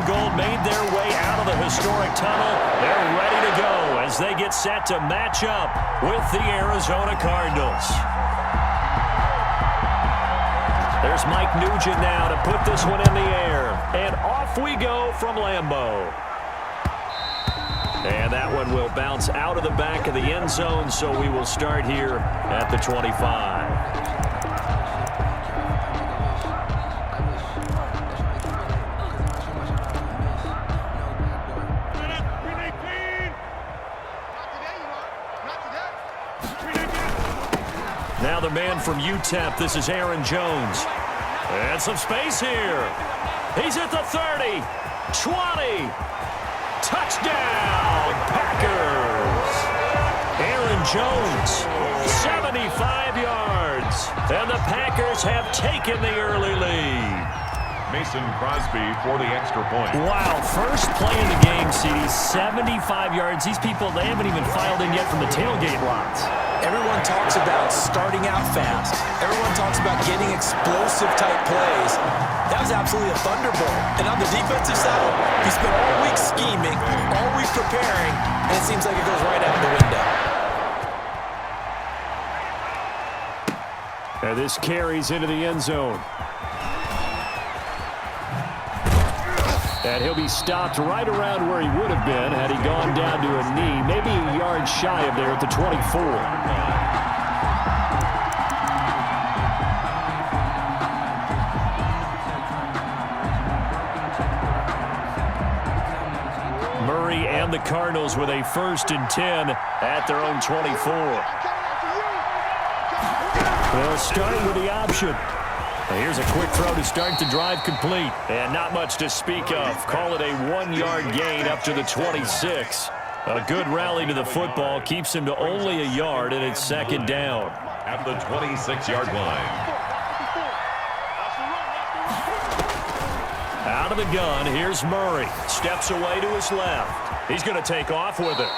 gold made their way out of the historic tunnel. They're ready to go as they get set to match up with the Arizona Cardinals. There's Mike Nugent now to put this one in the air. And off we go from Lambeau. And that one will bounce out of the back of the end zone, so we will start here at the 25. Now the man from UTEP, this is Aaron Jones. And some space here. He's at the 30, 20. Touchdown, Packers. Aaron Jones, 75 yards. And the Packers have taken the early lead. Mason Crosby for the extra point. Wow, first play in the game, CD, 75 yards. These people, they haven't even filed in yet from the tailgate lots. Everyone talks about starting out fast. Everyone talks about getting explosive-type plays. That was absolutely a thunderbolt. And on the defensive side, he spent all week scheming, all week preparing, and it seems like it goes right out the window. And this carries into the end zone. And he'll be stopped right around where he would have been had he gone down to a knee, maybe a yard shy of there at the 24. Murray and the Cardinals with a 1st and 10 at their own 24. They'll start with the option. Here's a quick throw to start the drive complete. And not much to speak of. Call it a 1-yard gain up to the 26. A good rally to the football keeps him to only a yard, and it's 2nd down. At the 26-yard line. Out of the gun, here's Murray. Steps away to his left. He's going to take off with it.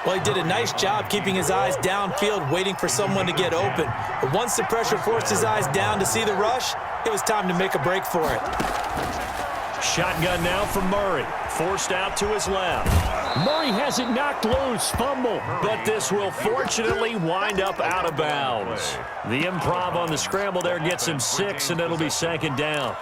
Well, he did a nice job keeping his eyes downfield, waiting for someone to get open. But once the pressure forced his eyes down to see the rush, it was time to make a break for it. Shotgun now from Murray. Forced out to his left. Murray has it knocked loose. Fumble. But this will fortunately wind up out of bounds. The improv on the scramble there gets him 6, and it'll be 2nd down.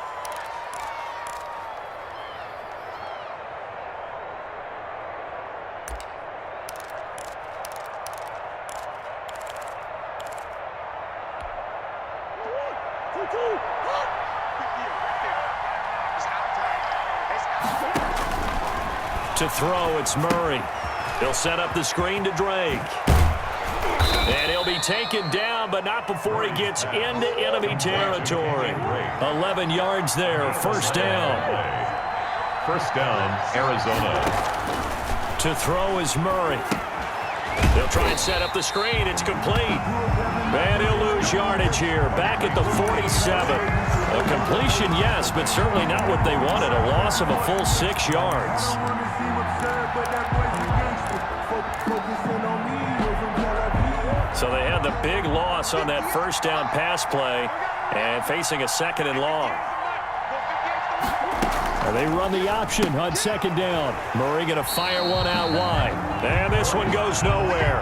To throw, it's Murray. He'll set up the screen to Drake. And he'll be taken down, but not before he gets into enemy territory. 11 yards there, 1st down. 1st down, Arizona. To throw is Murray. They'll try and set up the screen. It's complete. And he'll lose yardage here, back at the 47. A completion, yes, but certainly not what they wanted. A loss of a full 6 yards. So they had the big loss on that 1st down pass play and facing a 2nd and long. And they run the option on 2nd down. Murray going to fire one out wide. And this one goes nowhere.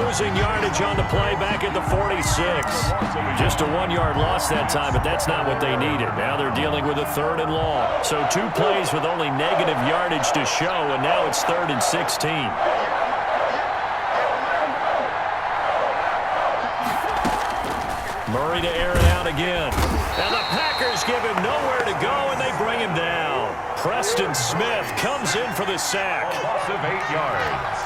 Losing yardage on the play back at the 46. Just a 1-yard loss that time, but that's not what they needed. Now they're dealing with a 3rd and long. So 2 plays with only negative yardage to show, and now it's 3rd and 16. Murray to air it out again. And the Packers give him nowhere to go, and they bring him down. Preston Smith comes in for the sack. A loss of 8 yards.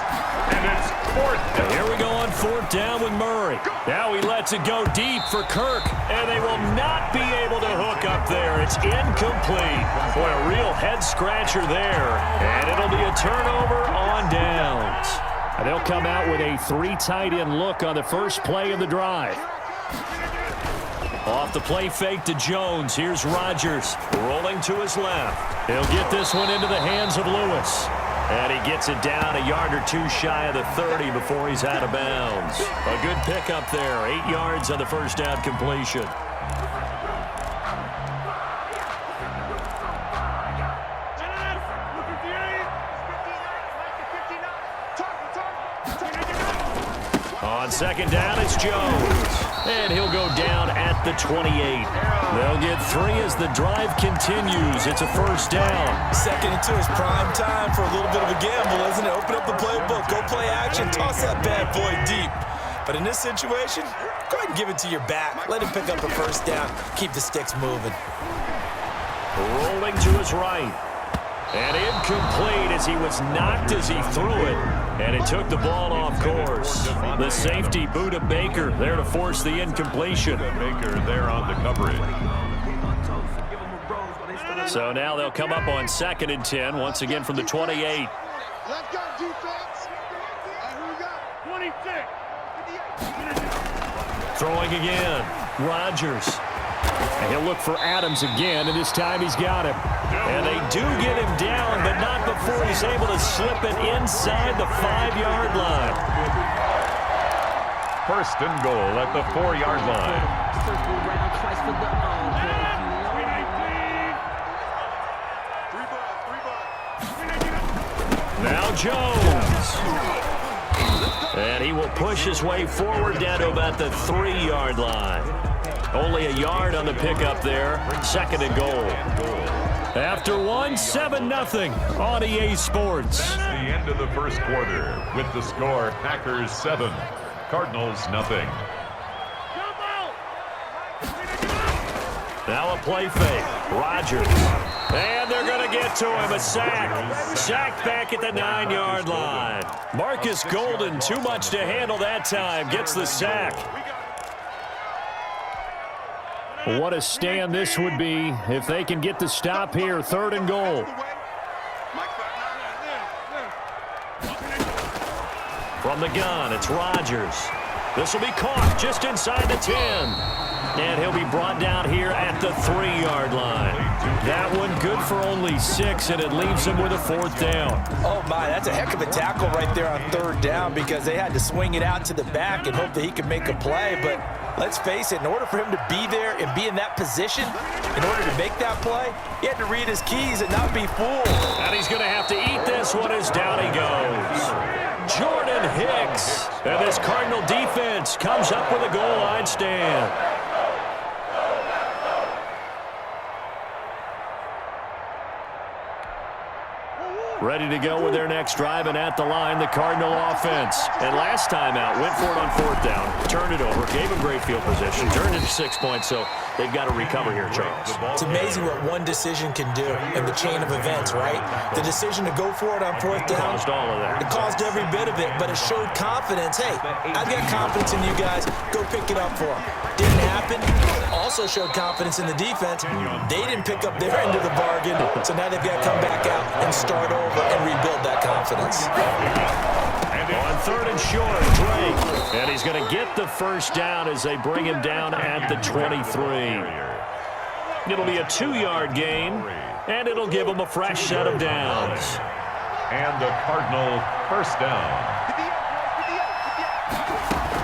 And it's 4th down. Here we go on 4th down with Murray. Now he lets it go deep for Kirk, and they will not be able to hook up there. It's incomplete. Boy, a real head-scratcher there. And it'll be a turnover on downs. And they'll come out with a 3 tight end look on the first play of the drive. Off the play fake to Jones. Here's Rodgers rolling to his left. He'll get this one into the hands of Lewis. And he gets it down a yard or 2 shy of the 30 before he's out of bounds. A good pickup there. 8 yards on the 1st down completion. On second down, it's Jones. And he'll go down at the 28. They'll get 3 as the drive continues. It's a first down. 2nd and 2 is prime time for a little bit of a gamble, isn't it? Open up the playbook, go play action, toss that bad boy deep. But in this situation, go ahead and give it to your back. Let him pick up the first down. Keep the sticks moving. Rolling to his right. And incomplete as he was knocked as he threw it. And it took the ball off course. The safety, Buda Baker, there to force the incompletion. Baker there on the coverage. So now they'll come up on 2nd and 10, once again from the 28. Let's go, defense. Who we got? 26. Throwing again. Rodgers. And he'll look for Adams again, and this time he's got him. And they do get him down, but not before he's able to slip it inside the 5-yard line. First and goal at the 4-yard line. Now Jones. And he will push his way forward down to about the 3-yard line. Only a yard on the pickup there. 2nd and goal. After 1, 7-0 on EA Sports. The end of the first quarter with the score Packers 7, Cardinals nothing. Now a play fake. Rodgers. And they're going to get to him. A sack. Sack back at the 9-yard line. Marcus Golden, too much to handle that time. Gets the sack. What a stand this would be if they can get the stop here. 3rd and goal. From the gun, it's Rodgers. This will be caught just inside the 10. And he'll be brought down here at the 3-yard line. That one good for only 6, and it leaves him with a 4th down. Oh, my, that's a heck of a tackle right there on 3rd down because they had to swing it out to the back and hope that he could make a play. But let's face it, in order for him to be there and be in that position, in order to make that play, he had to read his keys and not be fooled. And he's going to have to eat this one as down he goes. Jordan Hicks. And this Cardinal defense comes up with a goal line stand. Ready to go with their next drive, and at the line, the Cardinal offense. And last time out, went for it on 4th down, turned it over, gave him great field position, turned into 6 points, so they've got to recover here, Charles. It's amazing what one decision can do in the chain of events, right? The decision to go for it on 4th down. Caused all of that. It caused every bit of it, but it showed confidence. Hey, I've got confidence in you guys. Go pick it up for them. Didn't happen. Also showed confidence in the defense. They didn't pick up their end of the bargain, so now they've got to come back out and start over and rebuild that confidence. On 3rd and short, Drake. And he's going to get the first down as they bring him down at the 23. It'll be a 2-yard gain, and it'll give him a fresh set of downs. And the Cardinal first down.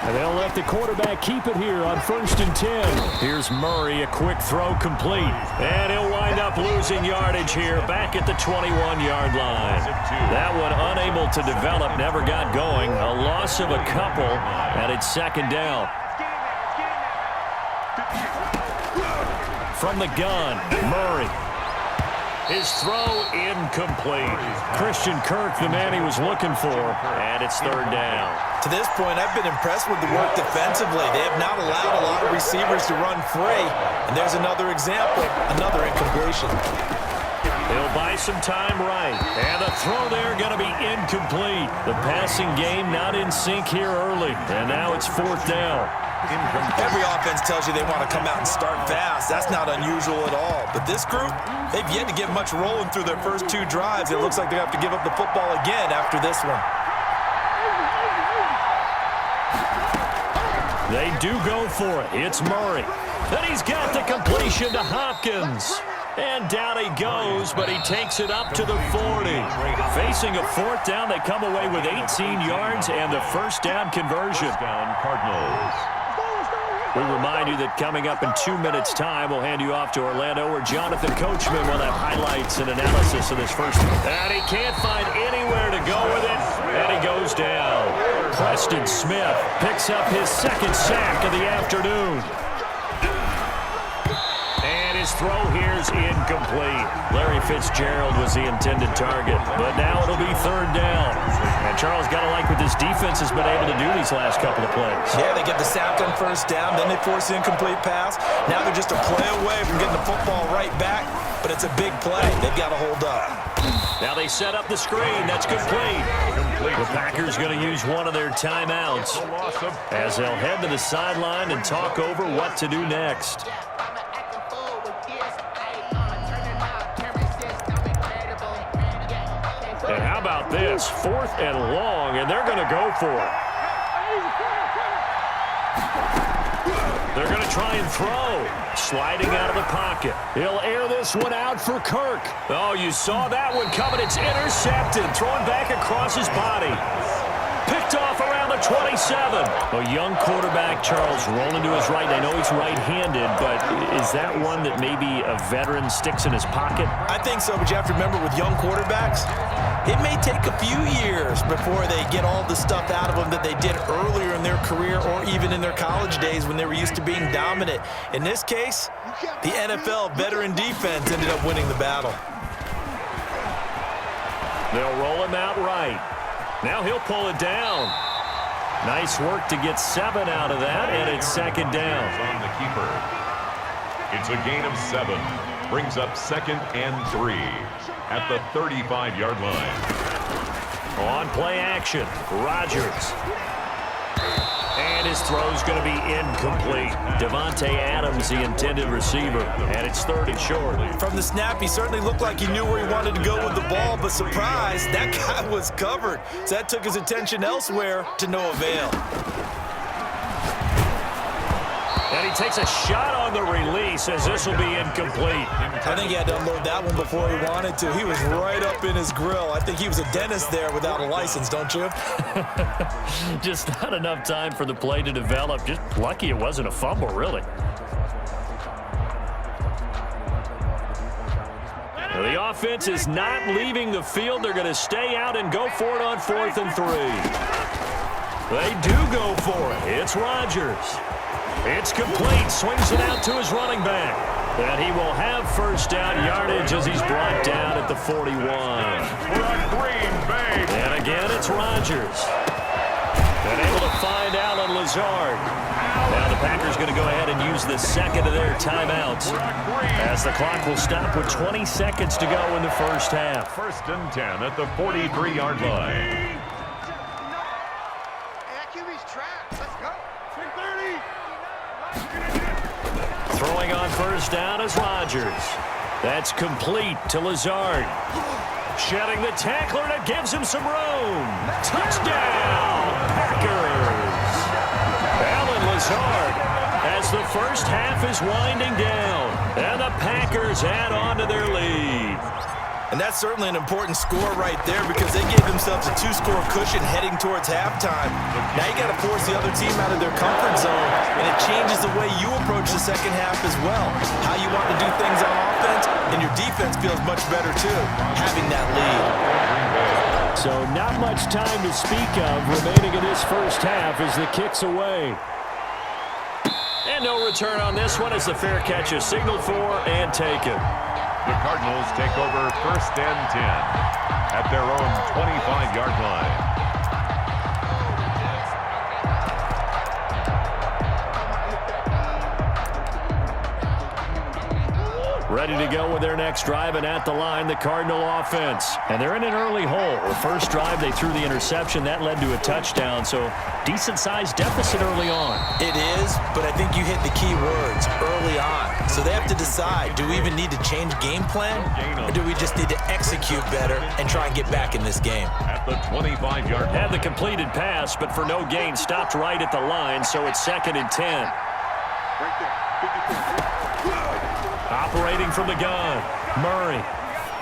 And they'll let the quarterback keep it here on 1st and 10. Here's Murray, a quick throw complete. And he'll wind up losing yardage here back at the 21-yard line. That one unable to develop, never got going. A loss of a couple, and it's 2nd down. From the gun, Murray. His throw incomplete. Christian Kirk, the man he was looking for, and it's 3rd down. To this point, I've been impressed with the work defensively. They have not allowed a lot of receivers to run free. And there's another example, another incompletion. He'll buy some time right. And the throw there going to be incomplete. The passing game not in sync here early. And now it's 4th down. Every offense tells you they want to come out and start fast. That's not unusual at all. But this group, they've yet to get much rolling through their first 2 drives. It looks like they have to give up the football again after this one. They do go for it. It's Murray. And he's got the completion to Hopkins. And down he goes, but he takes it up to the 40. Facing a 4th down, they come away with 18 yards and the first down conversion. Down Cardinals. We remind you that coming up in 2 minutes' time, we'll hand you off to Orlando, where Jonathan Coachman will have highlights and analysis of this first one. And he can't find anywhere to go with it, and he goes down. Preston Smith picks up his second sack of the afternoon. And his throw here's incomplete. Larry Fitzgerald was the intended target, but now it'll be third down. And Charles, got to like what this defense has been able to do these last couple of plays. Yeah, they get the sack on first down, then they force the incomplete pass. Now they're just a play away from getting the football right back, but it's a big play. They've got to hold up. Now they set up the screen. That's complete. The Packers going to use one of their timeouts as they'll head to the sideline and talk over what to do next. And how about this? 4th and long, and they're going to go for it. They're going to try and throw. Sliding out of the pocket. He'll air this one out for Kirk. Oh, you saw that one coming. It's intercepted. Throwing back across his body. Picked off around the 27. A young quarterback, Charles, rolling to his right. I know he's right-handed, but is that one that maybe a veteran sticks in his pocket? I think so, but you have to remember with young quarterbacks, it may take a few years before they get all the stuff out of them that they did earlier in their career or even in their college days when they were used to being dominant. In this case, the NFL veteran defense ended up winning the battle. They'll roll him out right. Now he'll pull it down. Nice work to get 7 out of that, and it's second down. On the keeper. It's a gain of 7. Brings up 2nd and 3 at the 35-yard line. On play action, Rodgers. And his throw's going to be incomplete. Devontae Adams, the intended receiver, and it's 3rd and short. From the snap, he certainly looked like he knew where he wanted to go with the ball, but surprise, that guy was covered. So that took his attention elsewhere to no avail. And he takes a shot on the release as this will be incomplete. I think he had to unload that one before he wanted to. He was right up in his grill. I think he was a dentist there without a license, don't you? Just not enough time for the play to develop. Just lucky it wasn't a fumble, really. The offense is not leaving the field. They're going to stay out and go for it on 4th and 3. They do go for it. It's Rodgers. It's complete. Swings it out to his running back. And he will have first down yardage as he's brought down at the 41. And again, it's Rodgers. And able to find Allen Lazard. Now the Packers going to go ahead and use the second of their timeouts as the clock will stop with 20 seconds to go in the first half. 1st and 10 at the 43-yard line. Throwing on first down is Rodgers. That's complete to Lazard. Shedding the tackler, and it gives him some room. Touchdown, Packers. Allen Lazard as the first half is winding down. And the Packers add on to their lead. And that's certainly an important score right there because they gave themselves a 2-score cushion heading towards halftime. Now you got to force the other team out of their comfort zone, and it changes the way you approach the second half as well. How you want to do things on offense, and your defense feels much better too, having that lead. So not much time to speak of remaining in this first half as the kick's away. And no return on this one as the fair catch is signaled for and taken. The Cardinals take over 1st and 10 at their own 25-yard line. Ready to go with their next drive, and at the line, the Cardinal offense. And they're in an early hole. The first drive, they threw the interception. That led to a touchdown, so decent-sized deficit early on. It is, but I think you hit the key words, early on. So they have to decide, do we even need to change game plan, or do we just need to execute better and try and get back in this game? At the 25-yard line. Had the completed pass, but for no gain, stopped right at the line, so it's 2nd and 10. Operating from the gun, Murray.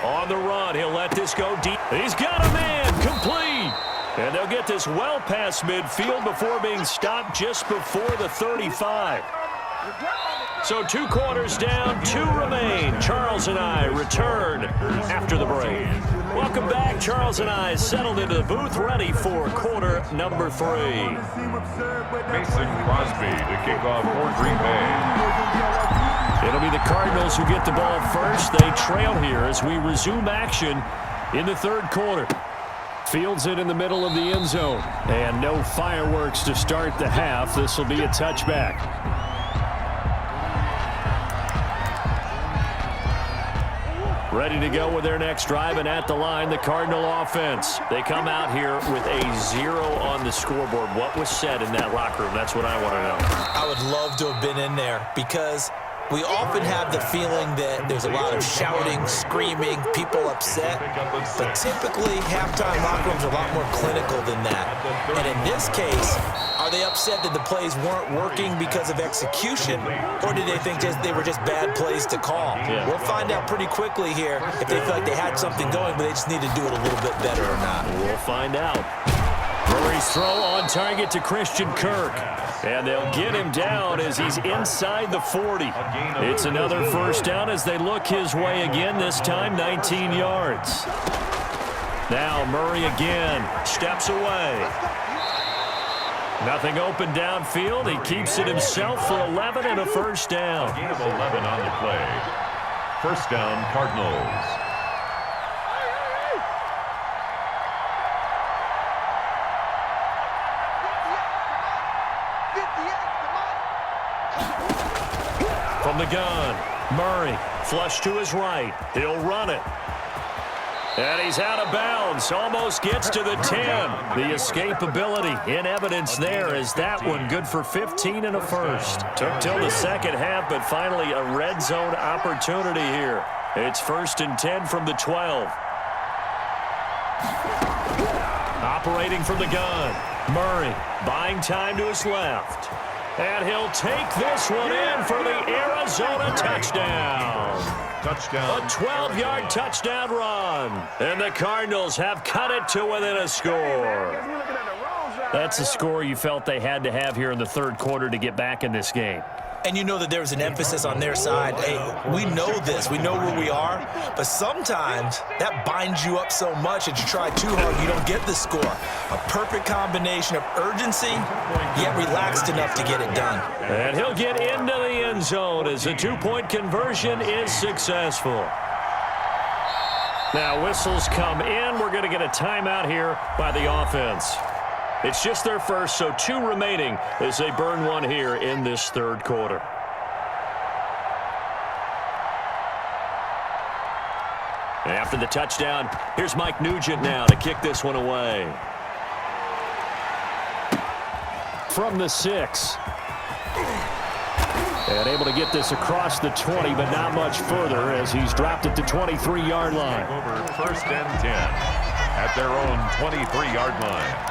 On the run, he'll let this go deep. He's got a man, complete. And they'll get this well past midfield before being stopped just before the 35. So 2 quarters down, 2 remain. Charles and I return after the break. Welcome back. Charles and I settled into the booth, ready for quarter number 3. Mason Crosby to kick off for Green Bay. It'll be the Cardinals who get the ball first. They trail here as we resume action in the third quarter. Fields it in the middle of the end zone. And no fireworks to start the half. This will be a touchback. Ready to go with their next drive, and at the line, the Cardinal offense. They come out here with a 0 on the scoreboard. What was said in that locker room? That's what I want to know. I would love to have been in there because we often have the feeling that there's a lot of shouting, screaming, people upset. But typically, halftime locker rooms are a lot more clinical than that. And in this case, are they upset that the plays weren't working because of execution, or did they think they were just bad plays to call? Yeah. We'll find out pretty quickly here if they feel like they had something going, but they just need to do it a little bit better or not. We'll find out. Murray's throw on target to Christian Kirk. And they'll get him down as he's inside the 40. It's another first down as they look his way again, this time 19 yards. Now Murray again steps away. Nothing open downfield. He keeps it himself for 11 and a first down. A gain of 11 on the play. First down, Cardinals. From the gun, Murray, flush to his right. He'll run it. And he's out of bounds, almost gets to the 10. The escapability in evidence there is that one good for 15 and a first. Took till the second half, but finally a red zone opportunity here. It's 1st and 10 from the 12. Operating from the gun, Murray buying time to his left. And he'll take this one in for the Arizona touchdown. Touchdown. A 12-yard touchdown run. And the Cardinals have cut it to within a score. That's a score you felt they had to have here in the third quarter to get back in this game. And you know that there's an emphasis on their side. Hey, we know this. We know where we are. But sometimes that binds you up so much that you try too hard, you don't get the score. A perfect combination of urgency, yet relaxed enough to get it done. And he'll get into the end zone as the two-point conversion is successful. Now whistles come in. We're going to get a timeout here by the offense. It's just their first, so 2 remaining as they burn one here in this third quarter. After the touchdown, here's Mike Nugent now to kick this one away. From the 6. And able to get this across the 20, but not much further as he's dropped it to 23-yard line. Over 1st and 10 at their own 23-yard line.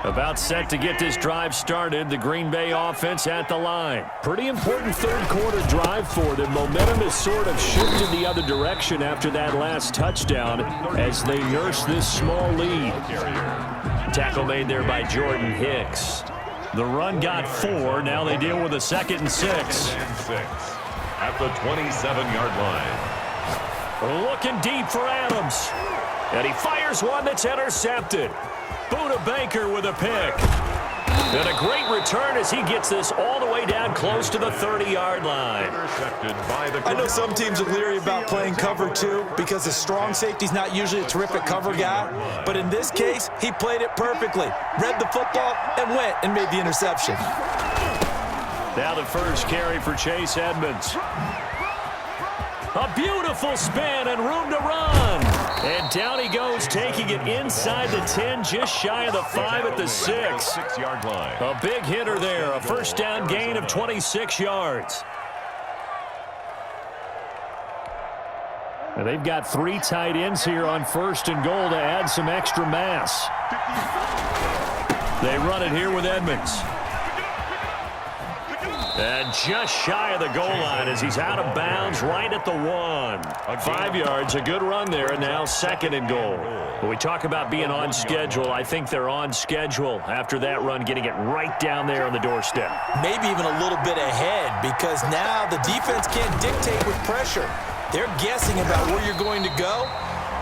About set to get this drive started. The Green Bay offense at the line. Pretty important third quarter drive for them. Momentum has sort of shifted the other direction after that last touchdown as they nurse this small lead. Tackle made there by Jordan Hicks. The run got 4. Now they deal with a 2nd and 6. At the 27-yard line. Looking deep for Adams. And he fires one that's intercepted. Buda Baker with a pick. And a great return as he gets this all the way down close to the 30-yard line. I know some teams are leery about playing cover 2 because the strong safety's not usually a terrific cover guy. But in this case, he played it perfectly. Read the football and went and made the interception. Now the first carry for Chase Edmonds. A beautiful spin and room to run. And down he goes, taking it inside the 10, just shy of the 5 at the 6. 6-yard line. A big hitter there, a first down gain of 26 yards. And they've got 3 tight ends here on 1st and goal to add some extra mass. They run it here with Edmonds. And just shy of the goal line as he's out of bounds right at the 1. 5 yards, a good run there, and now 2nd and goal. When we talk about being on schedule, I think they're on schedule after that run, getting it right down there on the doorstep. Maybe even a little bit ahead because now the defense can't dictate with pressure. they're guessing about where you're going to go,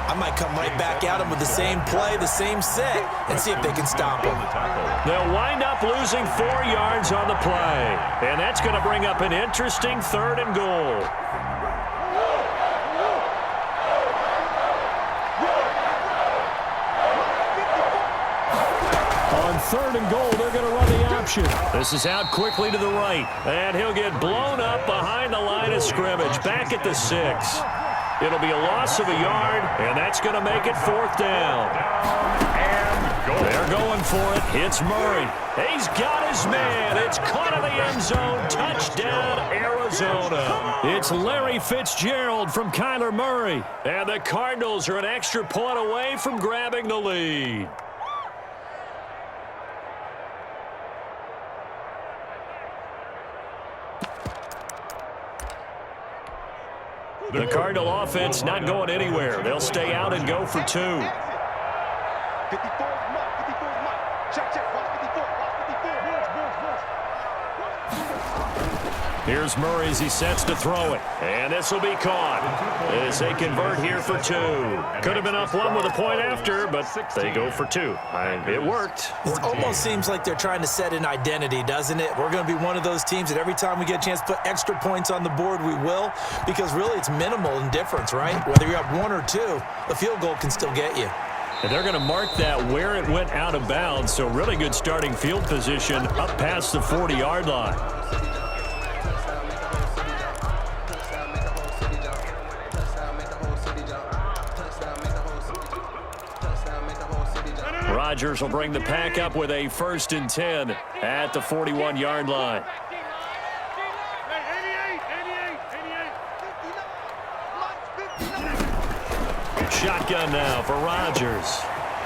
I might come right back at them with the same play, the same set, and see if they can stop them. They'll wind up losing 4 yards on the play. And that's going to bring up an interesting 3rd and goal. On 3rd and goal, they're going to run the option. This is out quickly to the right. And he'll get blown up behind the line of scrimmage, back at the 6. It'll be a loss of a yard, and that's going to make it 4th down. And they're going for it. It's Murray. He's got his man. It's caught in the end zone. Touchdown, Arizona. It's Larry Fitzgerald from Kyler Murray. And the Cardinals are an extra point away from grabbing the lead. The Cardinal offense not going anywhere. They'll stay out and go for 2. 54 is Mike. 54 is Mike. Check. Watch 54. Here's Murray as he sets to throw it. And this will be caught as they convert here for 2. Could have been up 1 with a point after, but they go for 2. It worked. It almost seems like they're trying to set an identity, doesn't it? We're going to be one of those teams that every time we get a chance to put extra points on the board, we will. Because really it's minimal in difference, right? Whether you're up 1 or 2, a field goal can still get you. And they're going to mark that where it went out of bounds. So really good starting field position up past the 40-yard line. Rodgers will bring the pack up with a 1st and 10 at the 41-yard line. Shotgun now for Rodgers.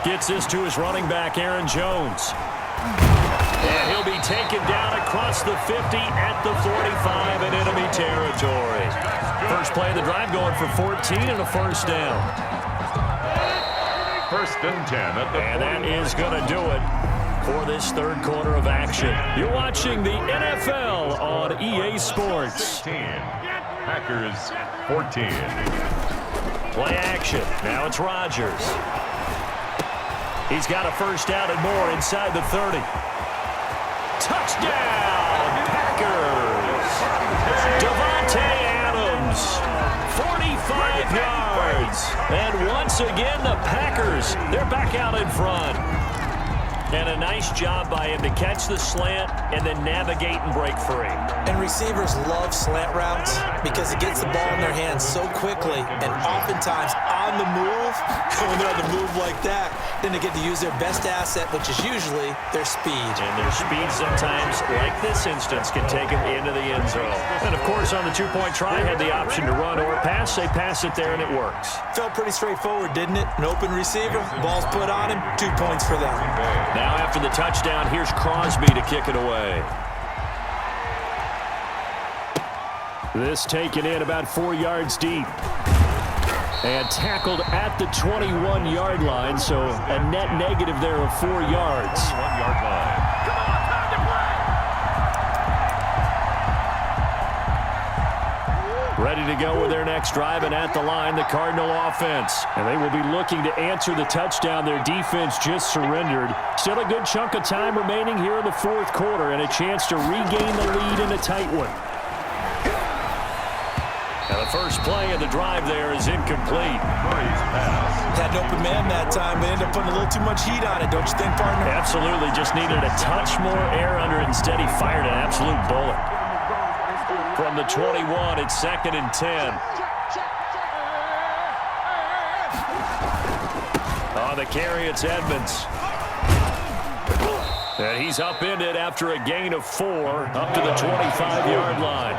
Gets this to his running back, Aaron Jones. And he'll be taken down across the 50 at the 45 in enemy territory. First play of the drive going for 14 and a 1st down. 1st and 10 at the 40. And that is going to do it for this 3rd quarter of action. You're watching the NFL on EA Sports. 16. Packers 14. Play action. Now it's Rodgers. He's got a 1st down and more inside the 30. Touchdown, Packers. Devontae Adams, 45 yards. And once again, the Packers, they're back out in front. And a nice job by him to catch the slant and then navigate and break free. And receivers love slant routes because it gets the ball in their hands so quickly and oftentimes on the move. When they're on the move like that, then they get to use their best asset, which is usually their speed. And their speed sometimes, like this instance, can take them into the end zone. And, of course, on the 2-point try, had the option to run or pass. They pass it there, and it works. Felt pretty straightforward, didn't it? An open receiver, ball's put on him, 2 points for them. Now after the touchdown, here's Crosby to kick it away. This taken in about 4 yards deep. And tackled at the 21-yard line, so a net negative there of 4 yards. 1-yard line. Ready to go with their next drive, and at the line, the Cardinal offense. And they will be looking to answer the touchdown their defense just surrendered. Still a good chunk of time remaining here in the 4th quarter, and a chance to regain the lead in a tight one. And the first play of the drive there is incomplete. Murray's pass. Had an open man that time, but ended up putting a little too much heat on it, don't you think, partner? Absolutely, just needed a touch more air under it. Instead, he fired an absolute bullet. From the 21, it's 2nd and 10. On the carry, it's Edmonds. And he's upended after a gain of 4 up to the 25-yard line.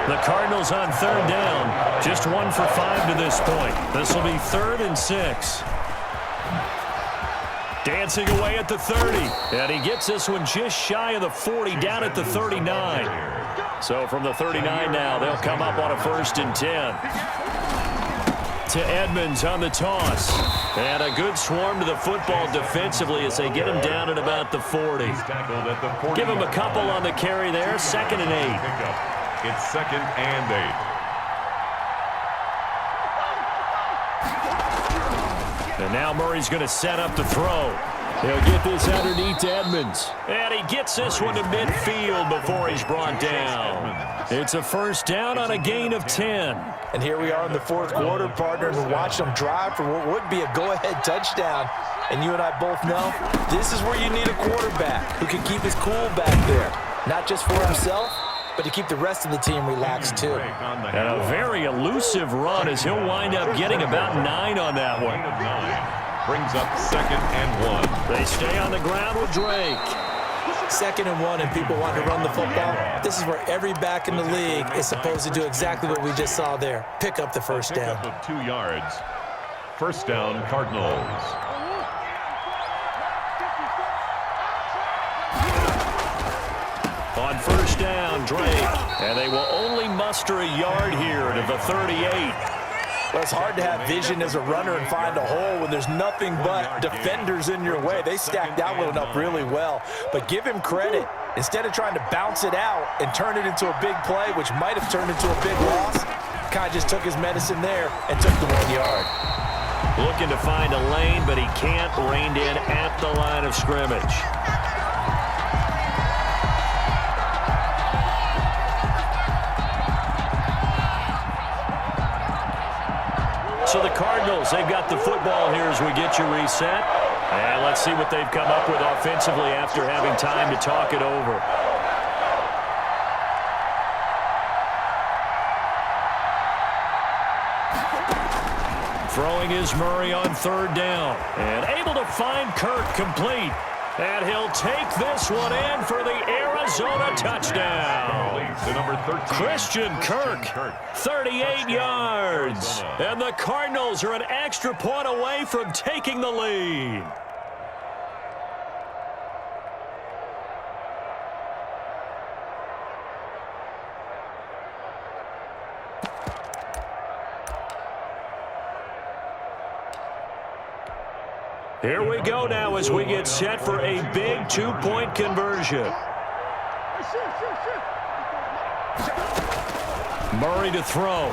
The Cardinals on 3rd down, just 1 for 5 to this point. This will be 3rd and 6. Dancing away at the 30. And he gets this one just shy of the 40, down at the 39. So from the 39 now, they'll come up on a 1st and 10. To Edmonds on the toss. And a good swarm to the football defensively as they get him down at about the 40. Give him a couple on the carry there, 2nd and 8. It's 2nd and 8. And now Murray's going to set up to throw. He'll get this underneath to Edmonds. And he gets this one to midfield before he's brought down. It's a first down on a gain of 10. And here we are in the fourth quarter, partner, and we're watching them drive for what would be a go-ahead touchdown. And you and I both know this is where you need a quarterback who can keep his cool back there. Not just for himself, but to keep the rest of the team relaxed too. And a very elusive run as he'll wind up getting about 9 on that one. Brings up 2nd and 1. They stay on the ground with Drake. 2nd and 1 and people want to run the football. This is where every back in the league is supposed to do exactly what we just saw there. Pick up the first down. Pick up of 2 yards. First down, Cardinals. On first down, Drake. And they will only muster a yard here to the 38. Well, it's hard to have vision as a runner and find a hole when there's nothing but defenders in your way. They stacked that one up really well. But give him credit. Instead of trying to bounce it out and turn it into a big play, which might have turned into a big loss, kind of just took his medicine there and took the 1 yard. Looking to find a lane, but he can't. Reined in at the line of scrimmage. So the Cardinals, they've got the football here as we get you reset. And let's see what they've come up with offensively after having time to talk it over. Throwing is Murray on third down. And able to find Kirk complete. And he'll take this one in for the Arizona touchdown. The number 13. Christian Kirk, 38 yards. And the Cardinals are an extra point away from taking the lead. Here we go now as we get set for a big 2-point conversion. Murray to throw.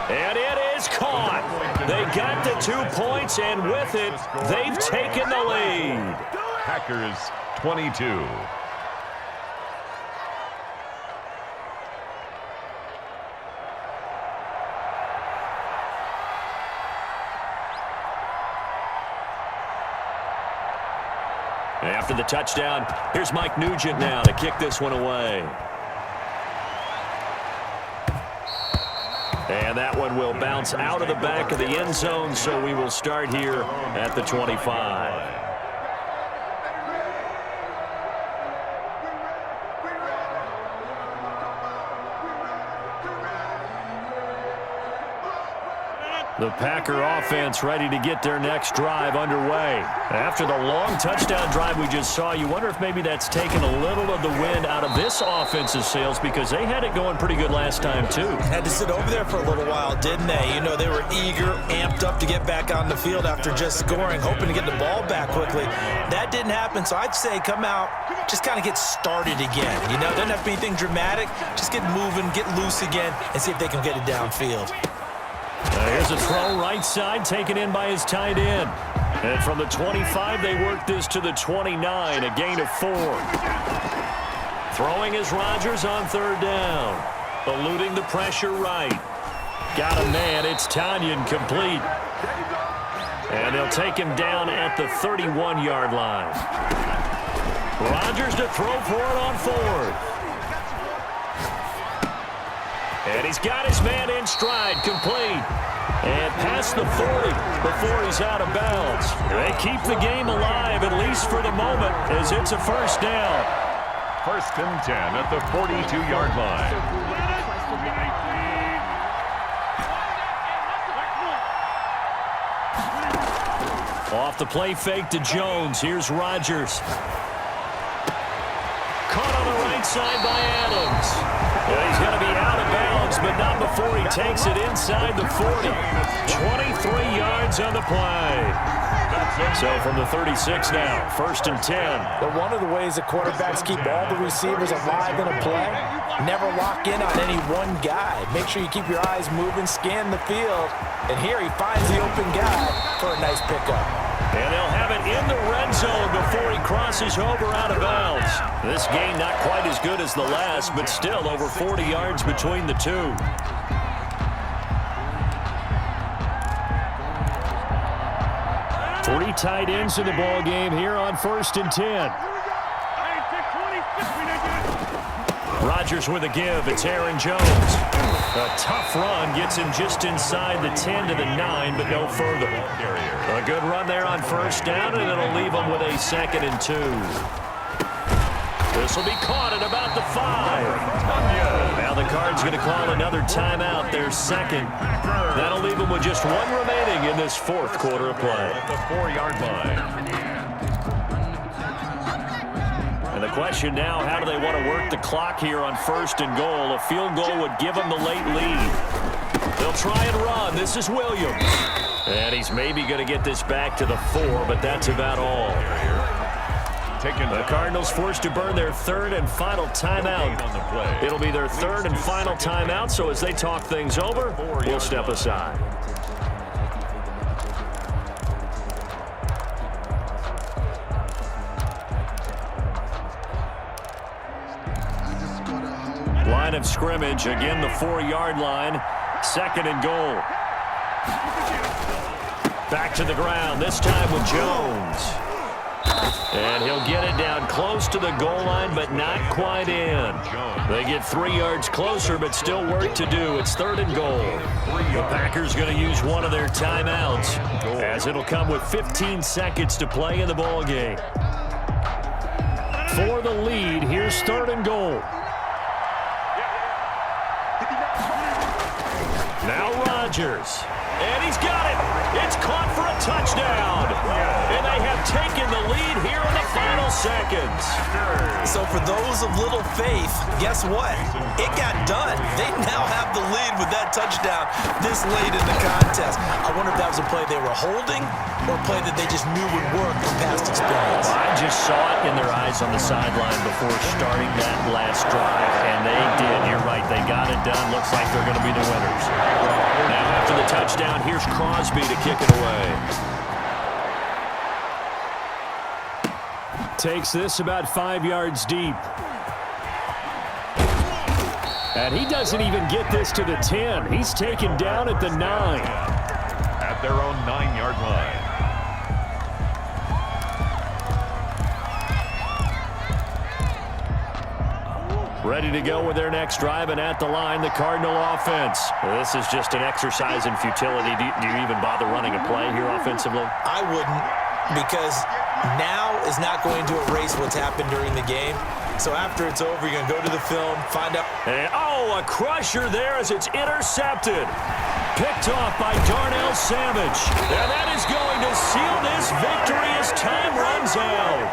And it is caught. They got the 2 points, and with it, they've taken the lead. Packers 22. After the touchdown, here's Mike Nugent now to kick this one away. And that one will bounce out of the back of the end zone, so we will start here at the 25. The Packer offense ready to get their next drive underway. After the long touchdown drive we just saw, you wonder if maybe that's taken a little of the wind out of this offense's sails because they had it going pretty good last time, too. Had to sit over there for a little while, didn't they? You know, they were eager, amped up to get back on the field after just scoring, hoping to get the ball back quickly. That didn't happen, so I'd say come out, just kind of get started again. You know, doesn't have to be anything dramatic. Just get moving, get loose again, and see if they can get it downfield. Here's a throw right side taken in by his tight end. And from the 25, they work this to the 29, a gain of 4. Throwing is Rodgers on third down. Eluding the pressure right. Got a man, it's Tanyan complete. And they'll take him down at the 31-yard line. Rodgers to throw for it on fourth. And he's got his man in stride, complete. And past the 40 before he's out of bounds. They keep the game alive, at least for the moment, as it's a first down. First and 10 at the 42-yard line. Off the play fake to Jones. Here's Rodgers. Caught on the right side by Adams. Well, he's going to be out of bounds, but not before he takes it inside the 40. 23 yards on the play. So from the 36 now, first and 10. But one of the ways that quarterbacks keep all the receivers alive in a play Never lock in on any one guy. Make sure you keep your eyes moving, scan the field. And here he finds the open guy for a nice pickup. And they'll have it in the red zone before he crosses over out of bounds. This gain not quite as good as the last, but still over 40 yards between the two. Three tight ends in the ball game here on 1st and 10. Rodgers with a give. It's Aaron Jones. A tough run gets him just inside the 10 to the 9, but no further. A good run there on 1st down, and it'll leave him with a 2nd and 2. This will be caught at about the 5. Now the Cards going to call another timeout, their 2nd. That'll leave them with just 1 remaining in this 4th quarter of play. At the 4-yard line. And the question now, how do they want to work the clock here on 1st and goal? A field goal would give them the late lead. They'll try and run. This is Williams. And he's maybe going to get this back to the 4, but that's about all. The Cardinals forced to burn their 3rd and final timeout. It'll be their 3rd and final timeout, so as they talk things over, we'll step aside. Line of scrimmage, again the 4-yard line, 2nd and goal. Back to the ground, this time with Jones. And he'll get it down close to the goal line, but not quite in. They get 3 yards closer, but still work to do. It's 3rd and goal. The Packers going to use one of their timeouts, as it'll come with 15 seconds to play in the ball game. For the lead, here's 3rd and goal. Now Rodgers. And he's got it. It's caught for a touchdown. And they have taken the lead here in the final seconds. So for those of little faith, guess what? It got done. They now have the lead with that touchdown this late in the contest. I wonder if that was a play they were holding or a play that they just knew would work from past experience. I just saw it in their eyes on the sideline before starting that last drive, and they did. You're right. They got it done. Looks like they're going to be the winners. Now after the touchdown, here's Crosby to kick it away. Takes this about 5 yards deep. And he doesn't even get this to the 10. He's taken down at the 9. At their own 9-yard line. Ready to go with their next drive, and at the line, the Cardinal offense. This is just an exercise in futility. Do you even bother running a play here offensively? I wouldn't, because now is not going to erase what's happened during the game. So after it's over, you're going to go to the film, find out. And, a crusher there as it's intercepted. Picked off by Darnell Savage. And that is going to seal this victory as time runs out.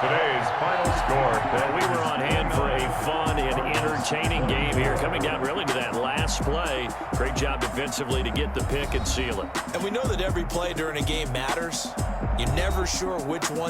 Today's final score. Well, we were on hand for a fun and entertaining game here, coming down really to that last play. Great job defensively to get the pick and seal it. And we know that every play during a game matters. You're never sure which one